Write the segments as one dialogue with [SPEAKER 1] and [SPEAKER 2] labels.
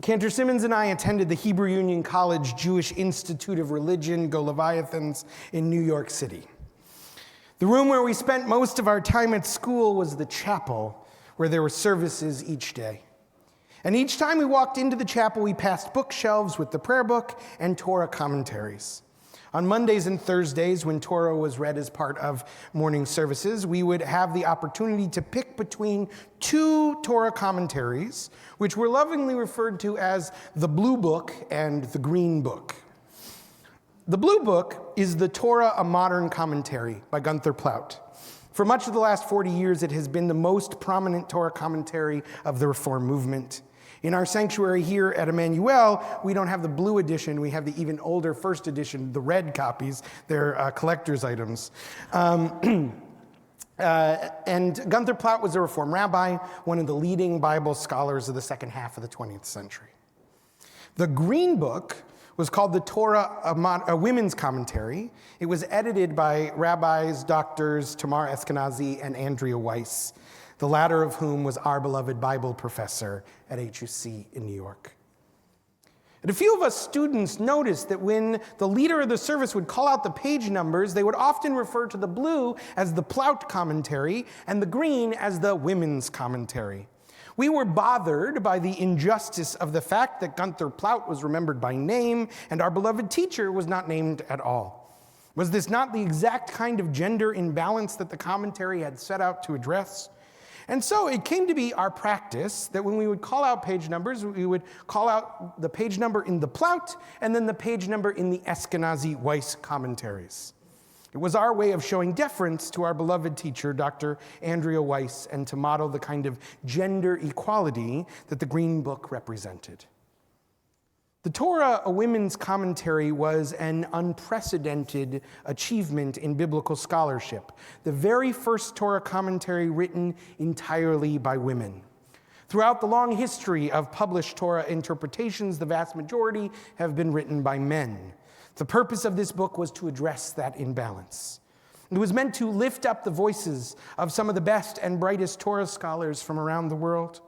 [SPEAKER 1] Cantor Simmons and I attended the Hebrew Union College Jewish Institute of Religion, Go Leviathans, in New York City. The room where we spent most of our time at school was the chapel, where there were services each day. And each time we walked into the chapel, we passed bookshelves with the prayer book and Torah commentaries. On Mondays and Thursdays, when Torah was read as part of morning services, we would have the opportunity to pick between two Torah commentaries, which were lovingly referred to as the Blue Book and the Green Book. The Blue Book is the Torah, a Modern Commentary by Gunther Plaut. For much of the last 40 years, it has been the most prominent Torah commentary of the Reform movement. In our sanctuary here at Emmanuel, we don't have the blue edition. We have the even older first edition, the red copies. They're collector's items. And Gunther Plaut was a Reform rabbi, one of the leading Bible scholars of the second half of the 20th century. The Green Book was called the Torah, a women's commentary. It was edited by rabbis, doctors Tamar Eskenazi and Andrea Weiss, the latter of whom was our beloved Bible professor at HUC in New York. And a few of us students noticed that when the leader of the service would call out the page numbers, they would often refer to the blue as the Plaut commentary and the green as the women's commentary. We were bothered by the injustice of the fact that Gunther Plaut was remembered by name and our beloved teacher was not named at all. Was this not the exact kind of gender imbalance that the commentary had set out to address? And so it came to be our practice that when we would call out page numbers, we would call out the page number in the Plaut and then the page number in the Eskenazi Weiss commentaries. It was our way of showing deference to our beloved teacher, Dr. Andrea Weiss, and to model the kind of gender equality that the Green Book represented. The Torah, a women's commentary, was an unprecedented achievement in biblical scholarship, the very first Torah commentary written entirely by women. Throughout the long history of published Torah interpretations, the vast majority have been written by men. The purpose of this book was to address that imbalance. It was meant to lift up the voices of some of the best and brightest Torah scholars from around the world.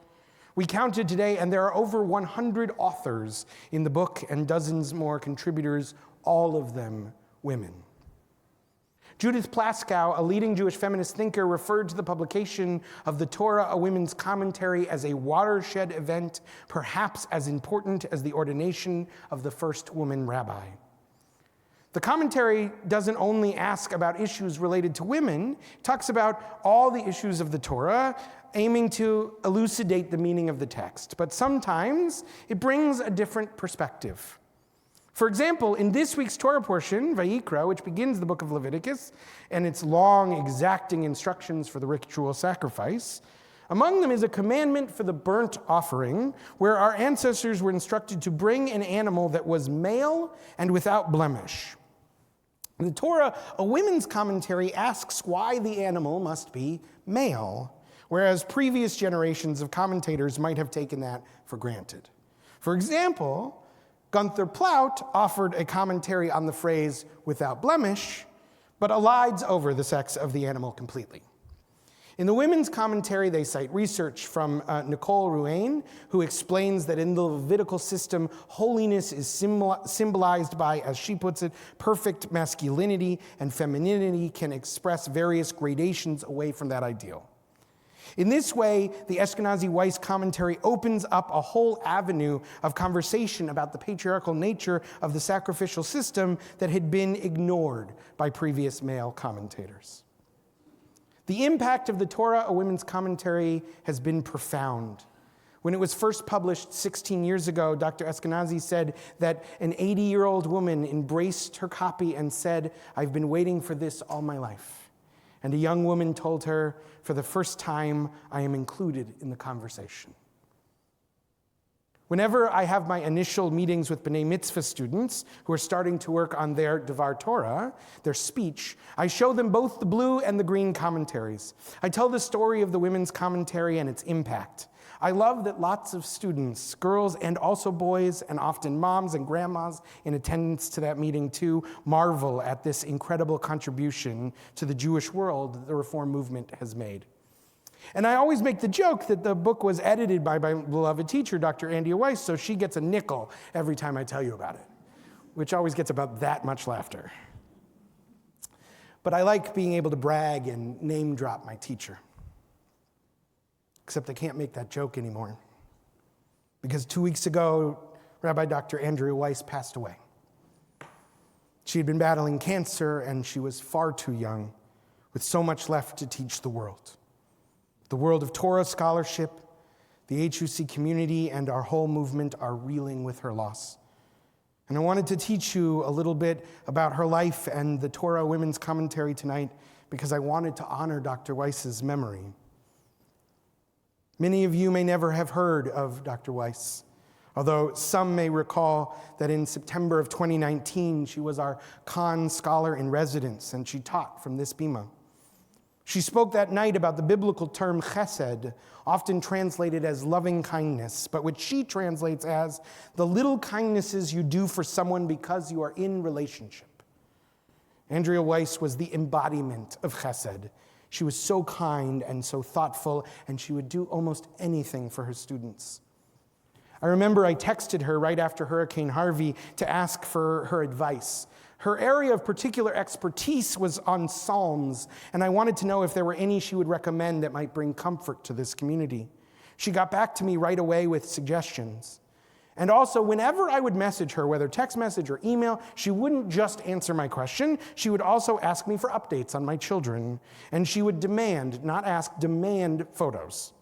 [SPEAKER 1] We counted today, and there are over 100 authors in the book and dozens more contributors, all of them women. Judith Plaskow, a leading Jewish feminist thinker, referred to the publication of the Torah, a women's commentary, as a watershed event, perhaps as important as the ordination of the first woman rabbi. The commentary doesn't only ask about issues related to women, it talks about all the issues of the Torah, aiming to elucidate the meaning of the text. But sometimes it brings a different perspective. For example, in this week's Torah portion, Vayikra, which begins the book of Leviticus, and its long, exacting instructions for the ritual sacrifice, among them is a commandment for the burnt offering, where our ancestors were instructed to bring an animal that was male and without blemish. The Torah, a women's commentary, asks why the animal must be male, whereas previous generations of commentators might have taken that for granted. For example, Gunther Plaut offered a commentary on the phrase without blemish, but elides over the sex of the animal completely. In the women's commentary, they cite research from Nicole Ruane, who explains that in the Levitical system, holiness is symbolized by, as she puts it, perfect masculinity, and femininity can express various gradations away from that ideal. In this way, the Eskenazi Weiss commentary opens up a whole avenue of conversation about the patriarchal nature of the sacrificial system that had been ignored by previous male commentators. The impact of the Torah, a women's commentary, has been profound. When it was first published 16 years ago, Dr. Eskenazi said that an 80-year-old woman embraced her copy and said, "I've been waiting for this all my life." And a young woman told her, "For the first time, I am included in the conversation." Whenever I have my initial meetings with B'nai Mitzvah students who are starting to work on their Devar Torah, their speech, I show them both the blue and the green commentaries. I tell the story of the women's commentary and its impact. I love that lots of students, girls and also boys, and often moms and grandmas in attendance to that meeting too, marvel at this incredible contribution to the Jewish world that the Reform movement has made. And I always make the joke that the book was edited by my beloved teacher, Dr. Andrea Weiss, so she gets a nickel every time I tell you about it, which always gets about that much laughter. But I like being able to brag and name drop my teacher. Except I can't make that joke anymore. Because 2 weeks ago, Rabbi Dr. Andrea Weiss passed away. She had been battling cancer, and she was far too young, with so much left to teach the world. The world of Torah scholarship, the HUC community, and our whole movement are reeling with her loss. And I wanted to teach you a little bit about her life and the Torah Women's Commentary tonight because I wanted to honor Dr. Weiss's memory. Many of you may never have heard of Dr. Weiss, although some may recall that in September of 2019, she was our Khan Scholar in Residence, and she taught from this bima. She spoke that night about the biblical term chesed, often translated as loving kindness, but which she translates as the little kindnesses you do for someone because you are in relationship. Andrea Weiss was the embodiment of chesed. She was so kind and so thoughtful, and she would do almost anything for her students. I remember I texted her right after Hurricane Harvey to ask for her advice. Her area of particular expertise was on Psalms, and I wanted to know if there were any she would recommend that might bring comfort to this community. She got back to me right away with suggestions. And also, whenever I would message her, whether text message or email, she wouldn't just answer my question. She would also ask me for updates on my children. And she would demand, not ask, demand photos.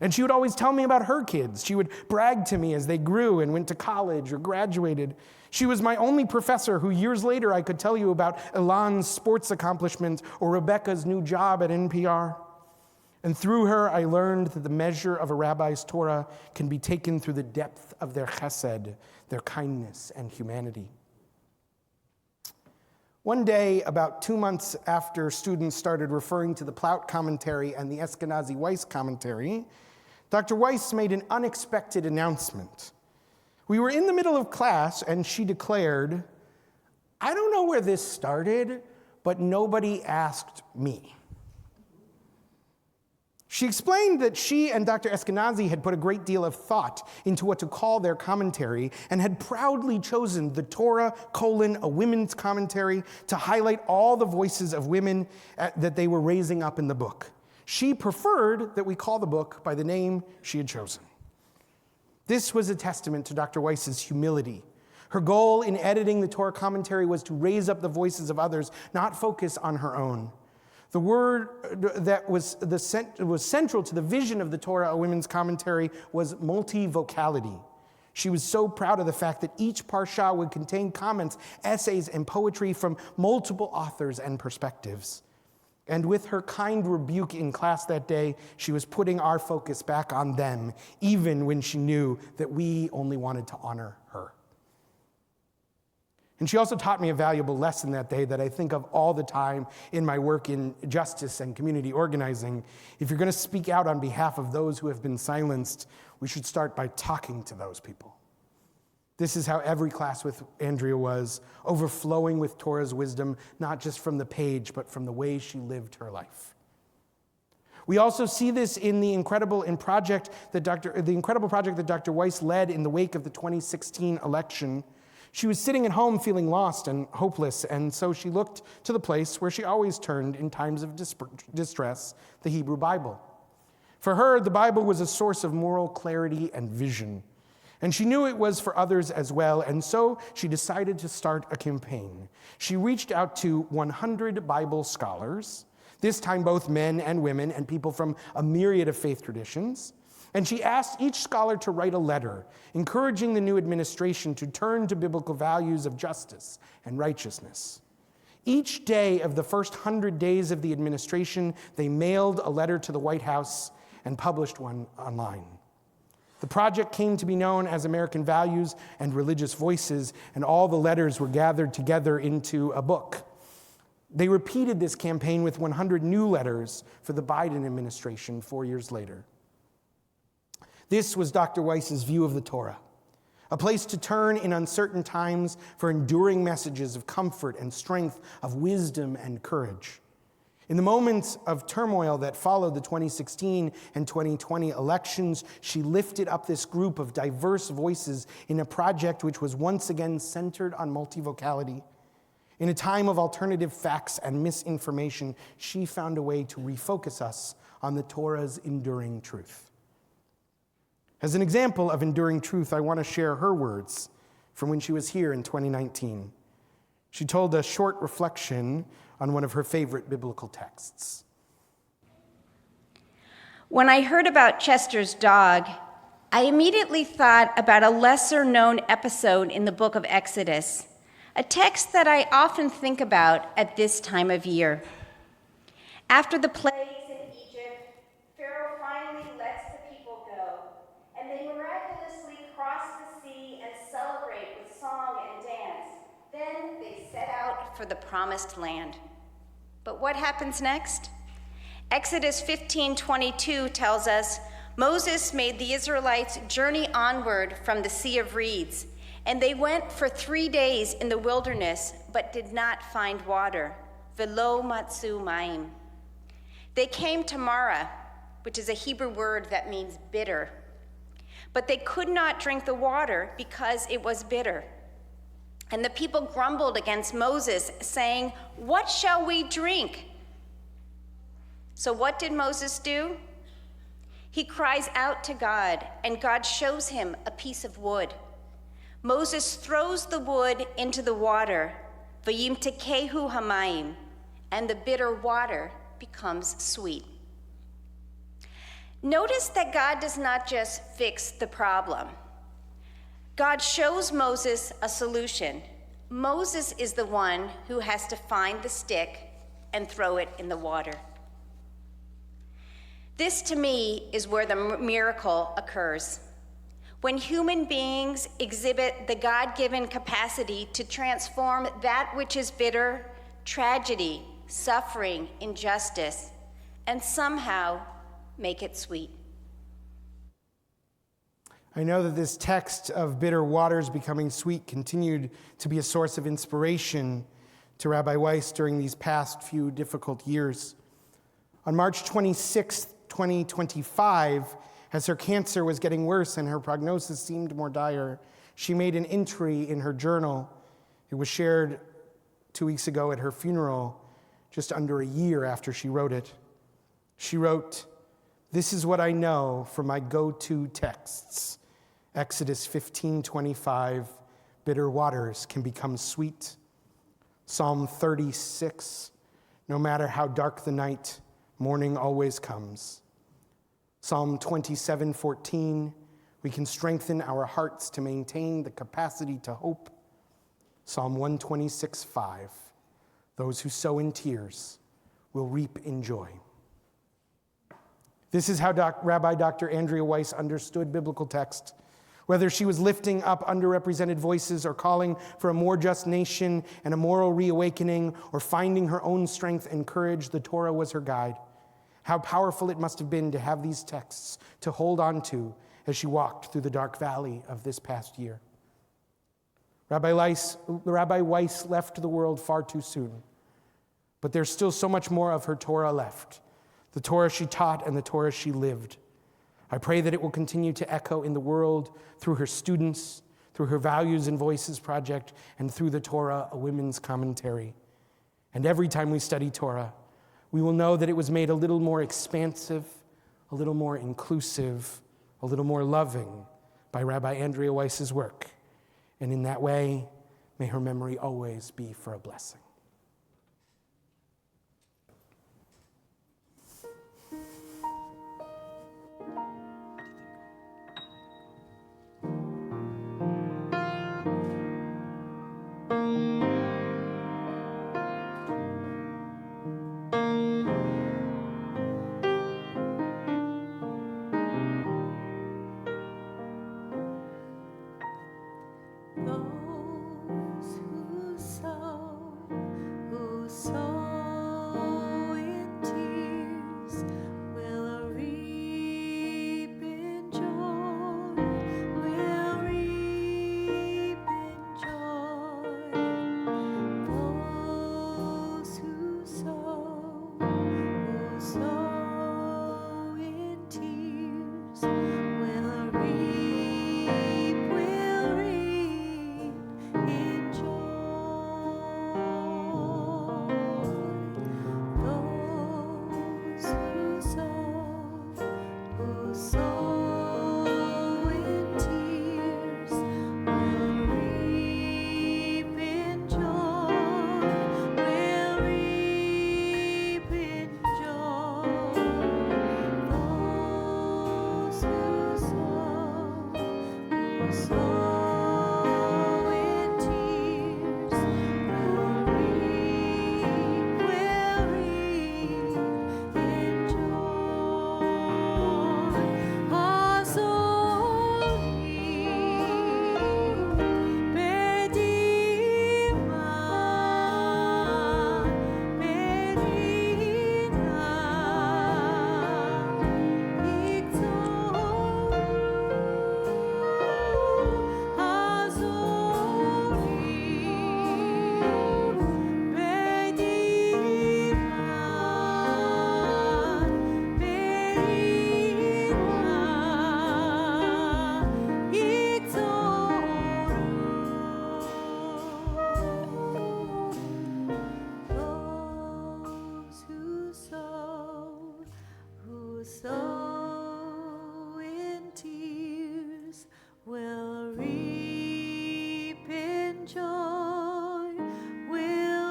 [SPEAKER 1] And she would always tell me about her kids. She would brag to me as they grew and went to college or graduated. She was my only professor who years later I could tell you about Elan's sports accomplishments or Rebecca's new job at NPR. And through her, I learned that the measure of a rabbi's Torah can be taken through the depth of their chesed, their kindness and humanity. One day, about 2 months after students started referring to the Plaut commentary and the Ashkenazi Weiss commentary, Dr. Weiss made an unexpected announcement. We were in the middle of class, and she declared, "I don't know where this started, but nobody asked me." She explained that she and Dr. Ashkenazi had put a great deal of thought into what to call their commentary and had proudly chosen the Torah, a women's commentary, to highlight all the voices of women that they were raising up in the book. She preferred that we call the book by the name she had chosen. This was a testament to Dr. Weiss's humility. Her goal in editing the Torah commentary was to raise up the voices of others, not focus on her own. The word that was central to the vision of the Torah, a women's commentary, was multivocality. She was so proud of the fact that each parsha would contain comments, essays, and poetry from multiple authors and perspectives. And with her kind rebuke in class that day, she was putting our focus back on them, even when she knew that we only wanted to honor her. And she also taught me a valuable lesson that day that I think of all the time in my work in justice and community organizing. If you're going to speak out on behalf of those who have been silenced, we should start by talking to those people. This is how every class with Andrea was, overflowing with Torah's wisdom, not just from the page, but from the way she lived her life. We also see this in the incredible project that Dr. Weiss led in the wake of the 2016 election. She was sitting at home feeling lost and hopeless, and so she looked to the place where she always turned in times of distress, the Hebrew Bible. For her, the Bible was a source of moral clarity and vision. And she knew it was for others as well, and so she decided to start a campaign. She reached out to 100 Bible scholars, this time both men and women and people from a myriad of faith traditions, and she asked each scholar to write a letter, encouraging the new administration to turn to biblical values of justice and righteousness. Each day of the first 100 days of the administration, they mailed a letter to the White House and published one online. The project came to be known as American Values and Religious Voices, and all the letters were gathered together into a book. They repeated this campaign with 100 new letters for the Biden administration 4 years later. This was Dr. Weiss's view of the Torah, a place to turn in uncertain times for enduring messages of comfort and strength, of wisdom and courage. In the moments of turmoil that followed the 2016 and 2020 elections, she lifted up this group of diverse voices in a project which was once again centered on multivocality. In a time of alternative facts and misinformation, she found a way to refocus us on the Torah's enduring truth. As an example of enduring truth, I want to share her words from when she was here in 2019. She told a short reflection on one of her favorite biblical texts.
[SPEAKER 2] When I heard about Chester's dog, I immediately thought about a lesser-known episode in the book of Exodus, a text that I often think about at this time of year. After the plagues in Egypt, Pharaoh finally lets the people go, and they miraculously cross the sea and celebrate with song and dance. Then they set out for the promised land. But what happens next? Exodus 15:22 tells us, Moses made the Israelites journey onward from the Sea of Reeds, and they went for 3 days in the wilderness, but did not find water. Velo matzu maim. They came to Marah, which is a Hebrew word that means bitter. But they could not drink the water because it was bitter. And the people grumbled against Moses, saying, "What shall we drink?" So what did Moses do? He cries out to God, and God shows him a piece of wood. Moses throws the wood into the water, v'yimtekehu hamayim, and the bitter water becomes sweet. Notice that God does not just fix the problem. God shows Moses a solution. Moses is the one who has to find the stick and throw it in the water. This, to me, is where the miracle occurs. When human beings exhibit the God-given capacity to transform that which is bitter, tragedy, suffering, injustice, and somehow make it sweet.
[SPEAKER 1] I know that this text of bitter waters becoming sweet continued to be a source of inspiration to Rabbi Weiss during these past few difficult years. On March 26, 2025, as her cancer was getting worse and her prognosis seemed more dire, she made an entry in her journal. It was shared 2 weeks ago at her funeral, just under a year after she wrote it. She wrote, "This is what I know from my go-to texts. Exodus 15:25, bitter waters can become sweet. Psalm 36, no matter how dark the night, morning always comes. Psalm 27:14, we can strengthen our hearts to maintain the capacity to hope. Psalm 126:5, those who sow in tears will reap in joy." This is how Rabbi Dr. Andrea Weiss understood biblical text. Whether she was lifting up underrepresented voices or calling for a more just nation and a moral reawakening or finding her own strength and courage, the Torah was her guide. How powerful it must have been to have these texts to hold on to as she walked through the dark valley of this past year. Rabbi Weiss left the world far too soon, but there's still so much more of her Torah left, the Torah she taught and the Torah she lived. I pray that it will continue to echo in the world through her students, through her Values and Voices project, and through the Torah, a women's commentary. And every time we study Torah, we will know that it was made a little more expansive, a little more inclusive, a little more loving by Rabbi Andrea Weiss's work. And in that way, may her memory always be for a blessing.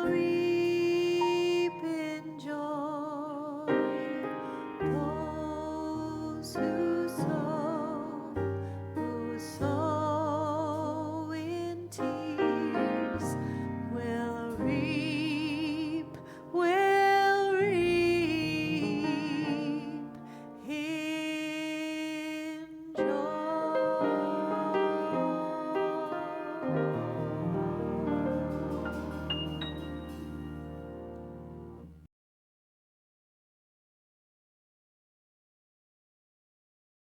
[SPEAKER 3] glory.